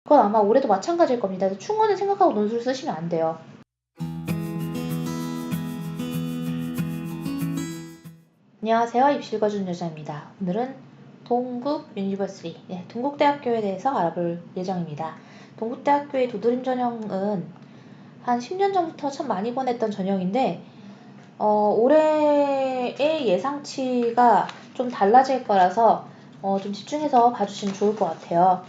그건 아마 올해도 마찬가지일 겁니다. 그래서 충원을 생각하고 논술을 쓰시면 안 돼요. 안녕하세요. 입시 읽어주는 여자입니다. 오늘은 동국 유니버시티, 동국대학교에 대해서 알아볼 예정입니다. 동국대학교의 도드림 전형은 한 10년 전부터 참 많이 보냈던 전형인데 올해의 예상치가 좀 달라질 거라서 좀 집중해서 봐주시면 좋을 것 같아요.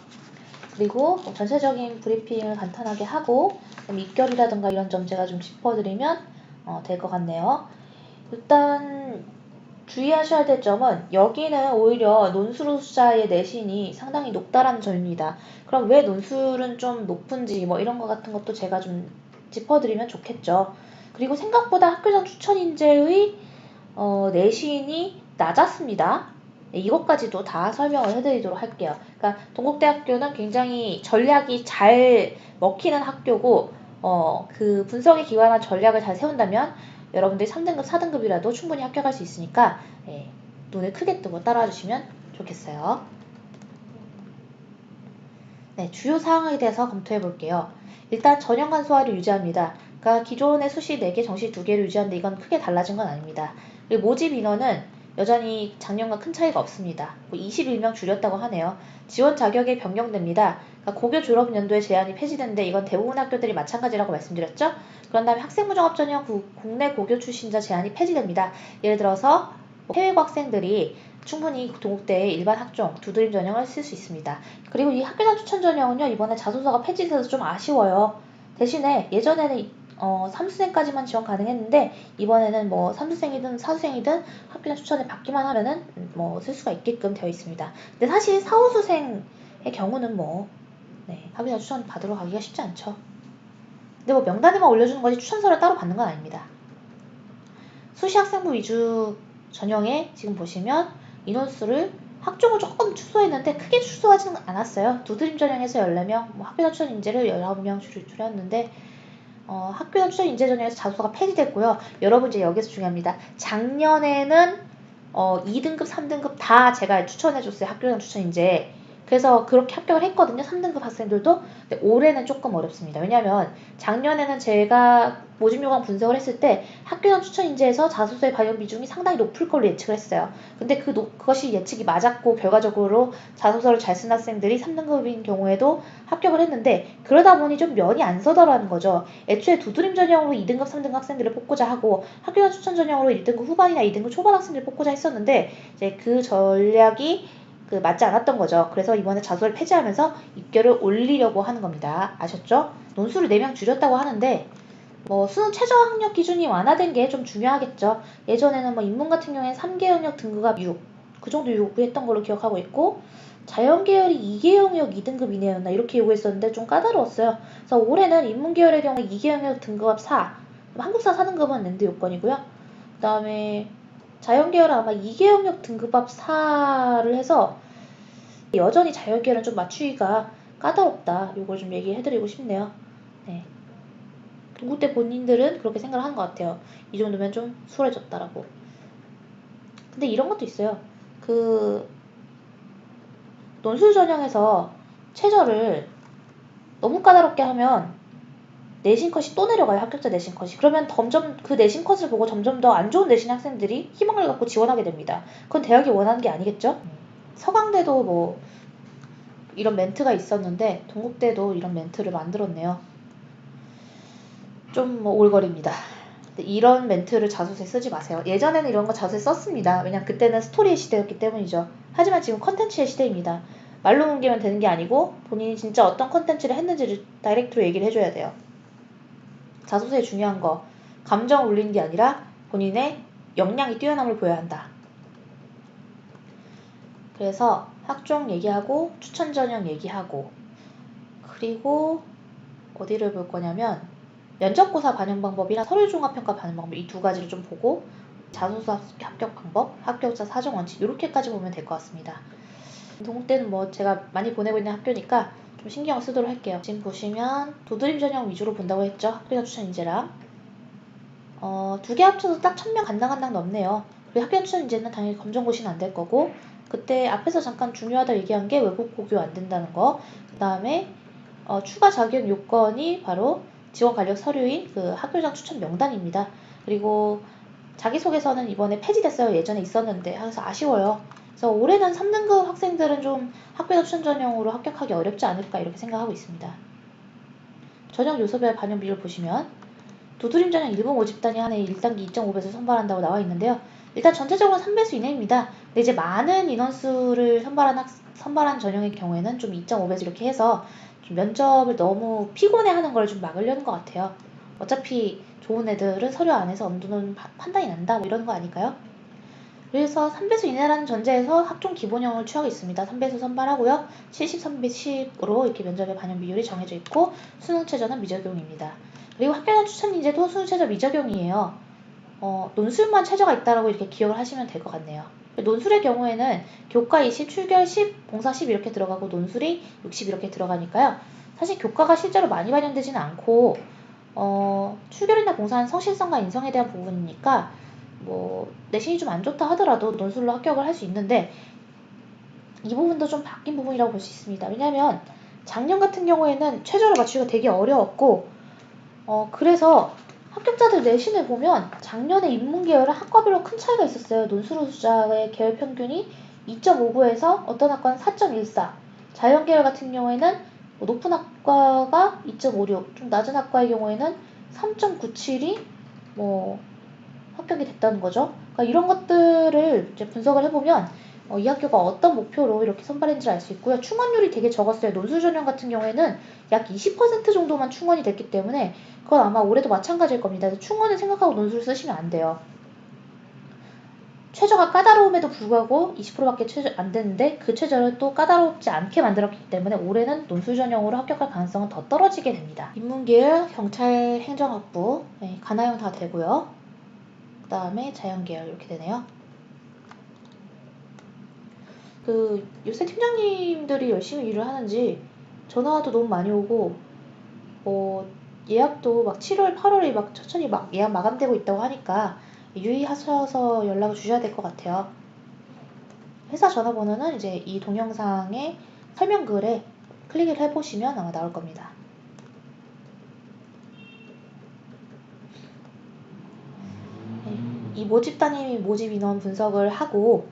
그리고 전체적인 브리핑을 간단하게 하고 입결이라든가 이런 점 제가 좀 짚어드리면 될 것 같네요. 일단 주의하셔야 될 점은 여기는 오히려 논술 숫자의 내신이 상당히 높다라는 점입니다. 그럼 왜 논술은 좀 높은지 뭐 이런 것 같은 것도 제가 좀 짚어드리면 좋겠죠. 그리고 생각보다 학교장 추천 인재의 내신이 낮았습니다. 네, 이것까지도 다 설명을 해드리도록 할게요. 그러니까 동국대학교는 굉장히 전략이 잘 먹히는 학교고 그 분석에 기반한 전략을 잘 세운다면 여러분들이 3등급, 4등급이라도 충분히 합격할 수 있으니까 눈을 크게 뜨고 따라와 주시면 좋겠어요. 네, 주요 사항에 대해서 검토해 볼게요. 일단 전형간 수화를 유지합니다. 그러니까 기존의 수시 4개, 정시 2개를 유지하는데 이건 크게 달라진 건 아닙니다. 그리고 모집 인원은 여전히 작년과 큰 차이가 없습니다. 21명 줄였다고 하네요. 지원 자격이 변경됩니다. 그러니까 고교 졸업 연도에 제한이 폐지되는데 이건 대부분 학교들이 마찬가지라고 말씀드렸죠. 그런 다음에 학생부정합 전형 국내 고교 출신자 제한이 폐지됩니다. 예를 들어서 해외 학생들이 충분히 동국대의 일반 학종, 두드림 전형을 쓸 수 있습니다. 그리고 이 학교장 추천 전형은요, 이번에 자소서가 폐지돼서 좀 아쉬워요. 대신에 예전에는 3수생까지만 지원 가능했는데 이번에는 뭐 3수생이든 4수생이든 학교장 추천을 받기만 하면은 뭐 쓸 수가 있게끔 되어 있습니다. 근데 사실 4, 5수생의 경우는 학교장 추천 받으러 가기가 쉽지 않죠. 근데 뭐 명단에만 올려주는 거지 추천서를 따로 받는 건 아닙니다. 수시 학생부 위주 전형에 지금 보시면 인원수를 학종을 조금 축소했는데 크게 축소하지는 않았어요. 두드림 전형에서 14명, 학교장 추천 인재를 19명 줄였는데 학교장 추천 인재 전형에서 자소서가 폐지됐고요. 여러분 이제 여기서 중요합니다. 작년에는 2등급, 3등급 다 제가 추천해줬어요. 학교장 추천 인재. 그래서 그렇게 합격을 했거든요. 3등급 학생들도. 근데 올해는 조금 어렵습니다. 왜냐하면 작년에는 제가 모집 요강 분석을 했을 때 학교장 추천 인재에서 자소서의 반영 비중이 상당히 높을 걸로 예측을 했어요. 근데 그것이 예측이 맞았고 결과적으로 자소서를 잘 쓴 학생들이 3등급인 경우에도 합격을 했는데 그러다 보니 좀 면이 안 서더라는 거죠. 애초에 두드림 전형으로 2등급, 3등급 학생들을 뽑고자 하고 학교장 추천 전형으로 1등급 후반이나 2등급 초반 학생들을 뽑고자 했었는데 이제 그 전략이 맞지 않았던 거죠. 그래서 이번에 자소를 폐지하면서 입결을 올리려고 하는 겁니다. 아셨죠? 논술을 4명 줄였다고 하는데 수능 최저 학력 기준이 완화된 게 좀 중요하겠죠. 예전에는 인문 같은 경우에는 3개 영역 등급합 6, 그 정도 요구했던 걸로 기억하고 있고 자연 계열이 2개 영역 2등급 이내였나 이렇게 요구했었는데 좀 까다로웠어요. 그래서 올해는 인문 계열의 경우 2개 영역 등급합 4, 한국사 4등급은 랜드 요건이고요. 그 다음에 자연 계열은 아마 2개 영역 등급합 4를 해서 여전히 자연 계열은 좀 맞추기가 까다롭다. 요걸 좀 얘기해드리고 싶네요. 네. 동국대 본인들은 그렇게 생각을 하는 것 같아요. 이 정도면 좀 수월해졌다라고. 근데 이런 것도 있어요. 논술 전형에서 최저를 너무 까다롭게 하면 내신 컷이 또 내려가요. 합격자 내신 컷이. 그러면 점점 그 내신 컷을 보고 점점 더 안 좋은 내신 학생들이 희망을 갖고 지원하게 됩니다. 그건 대학이 원하는 게 아니겠죠? 서강대도 이런 멘트가 있었는데 동국대도 이런 멘트를 만들었네요. 좀 올거립니다. 이런 멘트를 자소서에 쓰지 마세요. 예전에는 이런 거 자소서에 썼습니다. 왜냐면 그때는 스토리의 시대였기 때문이죠. 하지만 지금 컨텐츠의 시대입니다. 말로 넘기면 되는 게 아니고 본인이 진짜 어떤 컨텐츠를 했는지를 다이렉트로 얘기를 해줘야 돼요. 자소서에 중요한 거 감정을 울리는 게 아니라 본인의 역량이 뛰어남을 보여야 한다. 그래서 학종 얘기하고 추천 전형 얘기하고 그리고 어디를 볼 거냐면 면접고사 반영 방법이랑 서류종합평가 반영 방법 이 두 가지를 좀 보고 자소서 합격 방법, 합격자 사정 원칙 이렇게까지 보면 될 것 같습니다. 동국대는 제가 많이 보내고 있는 학교니까 좀 신경을 쓰도록 할게요. 지금 보시면 도드림 전형 위주로 본다고 했죠. 학교장 추천 인재랑 2개 합쳐서 딱 1000명 간당간당 넘네요. 그리고 학교장 추천 인재는 당연히 검정고시는 안 될 거고 그때 앞에서 잠깐 중요하다 얘기한 게 외국 고교 안 된다는 거 그 다음에 추가 자격 요건이 바로 지원 간력 서류인 그 학교장 추천 명단입니다. 그리고 자기소개서는 이번에 폐지됐어요. 예전에 있었는데. 그래서 아쉬워요. 그래서 올해는 3등급 학생들은 좀 학교장 추천 전형으로 합격하기 어렵지 않을까 이렇게 생각하고 있습니다. 전형 요소별 반영 비율 보시면 두드림 전형 일부 모집단이 한 해 1단계 2.5배수 선발한다고 나와 있는데요. 일단 전체적으로 3배수 이내입니다. 근데 이제 많은 인원수를 선발한 전형의 경우에는 좀 2.5배수 이렇게 해서 좀 면접을 너무 피곤해하는 걸 좀 막으려는 것 같아요. 어차피 좋은 애들은 서류 안에서 어느 정도는 판단이 난다 뭐 이런 거 아닐까요? 그래서 3배수 이내라는 전제에서 학종 기본형을 취하고 있습니다. 3배수 선발하고요. 73배 10으로 이렇게 면접의 반영 비율이 정해져 있고 수능 최저는 미적용입니다. 그리고 학교장 추천 인재도 수능 최저 미적용이에요. 논술만 최저가 있다라고 이렇게 기억을 하시면 될 것 같네요. 논술의 경우에는 교과 20, 출결 10, 봉사 10 이렇게 들어가고 논술이 60 이렇게 들어가니까요. 사실 교과가 실제로 많이 반영되지는 않고 출결이나 봉사는 성실성과 인성에 대한 부분이니까 뭐 내신이 좀 안 좋다 하더라도 논술로 합격을 할 수 있는데 이 부분도 좀 바뀐 부분이라고 볼 수 있습니다. 왜냐하면 작년 같은 경우에는 최저를 맞추기가 되게 어려웠고 그래서 합격자들 내신을 보면 작년에 인문계열은 학과별로 큰 차이가 있었어요. 논술우수자의 계열 평균이 2.59에서 어떤 학과는 4.14, 자연계열 같은 경우에는 높은 학과가 2.56, 좀 낮은 학과의 경우에는 3.97이 합격이 됐다는 거죠. 그러니까 이런 것들을 이제 분석을 해보면 이 학교가 어떤 목표로 이렇게 선발했는지 알 수 있고요. 충원율이 되게 적었어요. 논술 전형 같은 경우에는 약 20% 정도만 충원이 됐기 때문에 그건 아마 올해도 마찬가지일 겁니다. 그래서 충원을 생각하고 논술 쓰시면 안 돼요. 최저가 까다로움에도 불구하고 20%밖에 안 됐는데 그 최저를 또 까다롭지 않게 만들었기 때문에 올해는 논술 전형으로 합격할 가능성은 더 떨어지게 됩니다. 인문계열, 경찰, 행정학부, 가나형 다 되고요. 그 다음에 자연계열 이렇게 되네요. 요새 팀장님들이 열심히 일을 하는지 전화도 너무 많이 오고 예약도 막 7월, 8월에 막 천천히 막 예약 마감되고 있다고 하니까 유의하셔서 연락을 주셔야 될 것 같아요. 회사 전화번호는 이제 이 동영상의 설명글에 클릭을 해보시면 아마 나올 겁니다. 이 모집단이 모집 인원 분석을 하고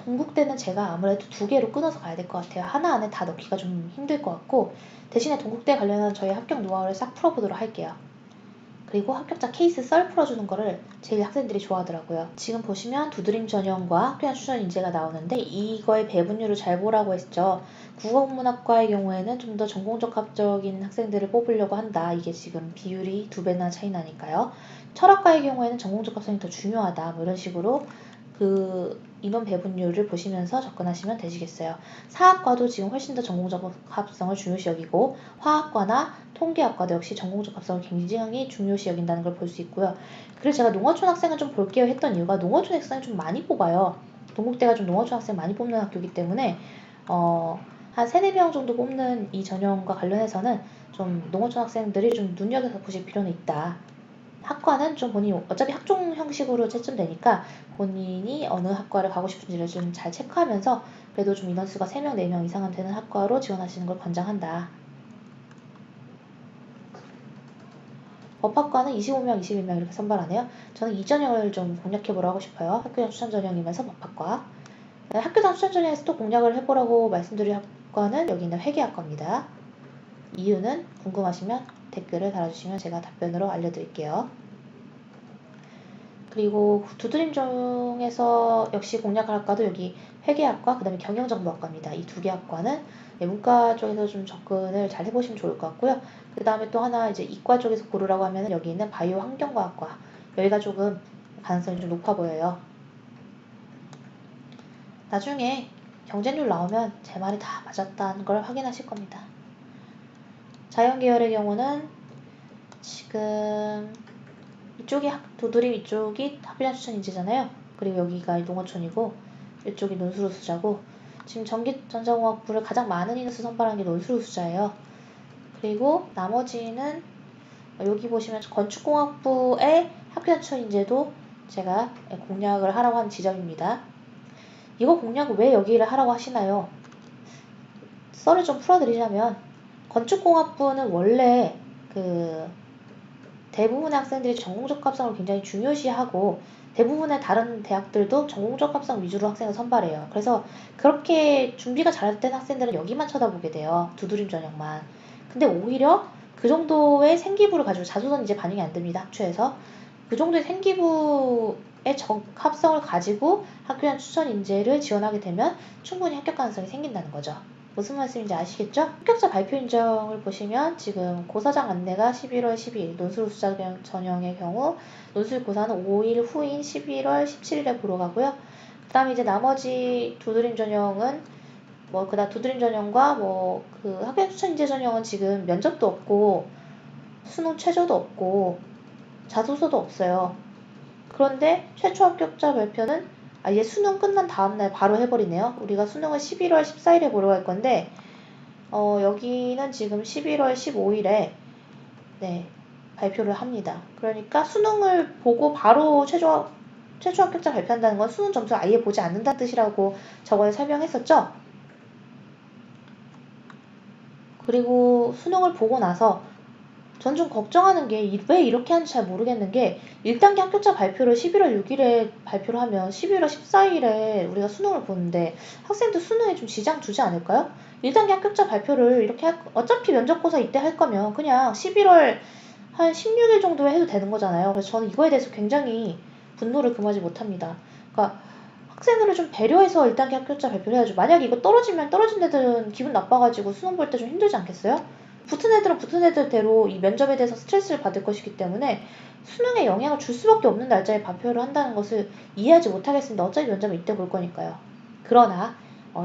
동국대는 제가 아무래도 2개로 끊어서 가야 될 것 같아요. 하나 안에 다 넣기가 좀 힘들 것 같고 대신에 동국대 관련한 저희 합격 노하우를 싹 풀어보도록 할게요. 그리고 합격자 케이스 썰 풀어주는 거를 제일 학생들이 좋아하더라고요. 지금 보시면 두드림 전형과 학교장 추천 인재가 나오는데 이거의 배분율을 잘 보라고 했죠. 국어국문학과의 경우에는 좀 더 전공적합적인 학생들을 뽑으려고 한다. 이게 지금 비율이 2배나 차이 나니까요. 철학과의 경우에는 전공적합성이 더 중요하다. 뭐 이런 식으로 그 인원 배분율을 보시면서 접근하시면 되시겠어요. 사학과도 지금 훨씬 더 전공적 합성을 중요시 여기고 화학과나 통계학과도 역시 전공적 합성을 굉장히 중요시 여긴다는 걸 볼 수 있고요. 그래서 제가 농어촌 학생을 좀 볼게요 했던 이유가 농어촌 학생을 좀 많이 뽑아요. 동국대가 좀 농어촌 학생 많이 뽑는 학교이기 때문에 한 3, 4명 정도 뽑는 이 전형과 관련해서는 좀 농어촌 학생들이 좀 눈여겨서 보실 필요는 있다. 학과는 좀 본인이 어차피 학종 형식으로 채점되니까 본인이 어느 학과를 가고 싶은지를 좀 잘 체크하면서 그래도 좀 인원수가 3명, 4명 이상은 되는 학과로 지원하시는 걸 권장한다. 법학과는 25명, 21명 이렇게 선발하네요. 저는 이 전형을 좀 공략해보라고 하고 싶어요. 학교장 추천 전형이면서 법학과. 학교장 추천 전형에서 또 공략을 해보라고 말씀드릴 학과는 여기 있는 회계학과입니다. 이유는 궁금하시면 댓글을 달아주시면 제가 답변으로 알려드릴게요. 그리고 두드림 중에서 역시 공략할 학과도 여기 회계학과, 그 다음에 경영정보학과입니다. 이 2개 학과는 문과 쪽에서 좀 접근을 잘 해보시면 좋을 것 같고요. 그 다음에 또 하나 이제 이과 쪽에서 고르라고 하면 여기 있는 바이오 환경과학과. 여기가 조금 가능성이 좀 높아 보여요. 나중에 경쟁률 나오면 제 말이 다 맞았다는 걸 확인하실 겁니다. 자연계열의 경우는 지금 이쪽이 도드림 이쪽이 학교장 추천 인재잖아요. 그리고 여기가 농어촌이고 이쪽이 논술우수자고 지금 전기전자공학부를 가장 많은 인원수 선발한 게 논술우수자예요. 그리고 나머지는 여기 보시면 건축공학부의 학교장 추천 인재도 제가 공략을 하라고 하는 지점입니다. 이거 공략을 왜 여기를 하라고 하시나요? 썰을 좀 풀어드리자면 건축공학부는 원래 대부분의 학생들이 전공적 합성을 굉장히 중요시하고 대부분의 다른 대학들도 전공적 합성 위주로 학생을 선발해요. 그래서 그렇게 준비가 잘된 학생들은 여기만 쳐다보게 돼요. 두드림 전형만. 근데 오히려 그 정도의 생기부를 가지고 자소서는 이제 반영이 안 됩니다. 학초에서. 그 정도의 생기부의 적합성을 가지고 학교장 추천 인재를 지원하게 되면 충분히 합격 가능성이 생긴다는 거죠. 무슨 말씀인지 아시겠죠? 합격자 발표 인정을 보시면 지금 고사장 안내가 11월 12일, 논술 수자 전형의 경우 논술 고사는 5일 후인 11월 17일에 보러 가고요. 그 다음에 이제 나머지 두드림 전형은 그다음 두드림 전형과 학교장 추천 인재 전형은 지금 면접도 없고 수능 최저도 없고 자소서도 없어요. 그런데 최초 합격자 발표는 이제 수능 끝난 다음날 바로 해버리네요. 우리가 수능을 11월 14일에 보러 갈 건데 여기는 지금 11월 15일에 발표를 합니다. 그러니까 수능을 보고 바로 최초 합격자 발표한다는 건 수능 점수를 아예 보지 않는다는 뜻이라고 저번에 설명했었죠. 그리고 수능을 보고 나서 전 좀 걱정하는 게 왜 이렇게 하는지 잘 모르겠는 게 1단계 합격자 발표를 11월 6일에 발표를 하면 11월 14일에 우리가 수능을 보는데 학생들 수능에 좀 지장 주지 않을까요? 1단계 합격자 발표를 이렇게 어차피 면접고사 이때 할 거면 그냥 11월 한 16일 정도에 해도 되는 거잖아요. 그래서 저는 이거에 대해서 굉장히 분노를 금하지 못합니다. 그러니까 학생들을 좀 배려해서 1단계 합격자 발표를 해야죠. 만약에 이거 떨어지면 떨어진 애들은 기분 나빠가지고 수능 볼 때 좀 힘들지 않겠어요? 붙은 애들은 붙은 애들대로 이 면접에 대해서 스트레스를 받을 것이기 때문에 수능에 영향을 줄 수밖에 없는 날짜에 발표를 한다는 것을 이해하지 못하겠습니다. 어차피 면접은 이때 볼 거니까요. 그러나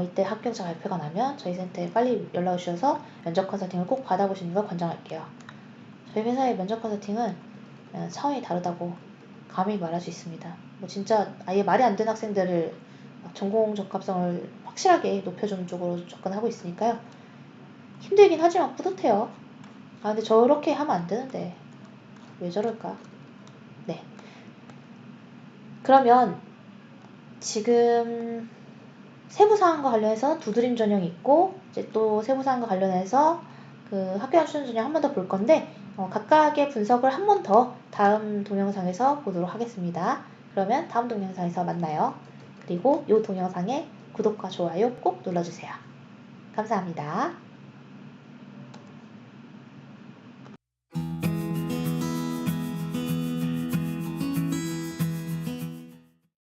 이때 합격자 발표가 나면 저희 센터에 빨리 연락을 주셔서 면접 컨설팅을 꼭 받아보시는 걸 권장할게요. 저희 회사의 면접 컨설팅은 차원이 다르다고 감히 말할 수 있습니다. 진짜 아예 말이 안 되는 학생들을 전공 적합성을 확실하게 높여주는 쪽으로 접근하고 있으니까요. 힘들긴 하지만 뿌듯해요. 근데 저렇게 하면 안 되는데 왜 저럴까? 네. 그러면 지금 세부사항과 관련해서 두드림 전형이 있고 이제 또 세부사항과 관련해서 학교장 추천 전형 한 번 더 볼 건데 각각의 분석을 한 번 더 다음 동영상에서 보도록 하겠습니다. 그러면 다음 동영상에서 만나요. 그리고 이 동영상에 구독과 좋아요 꼭 눌러주세요. 감사합니다.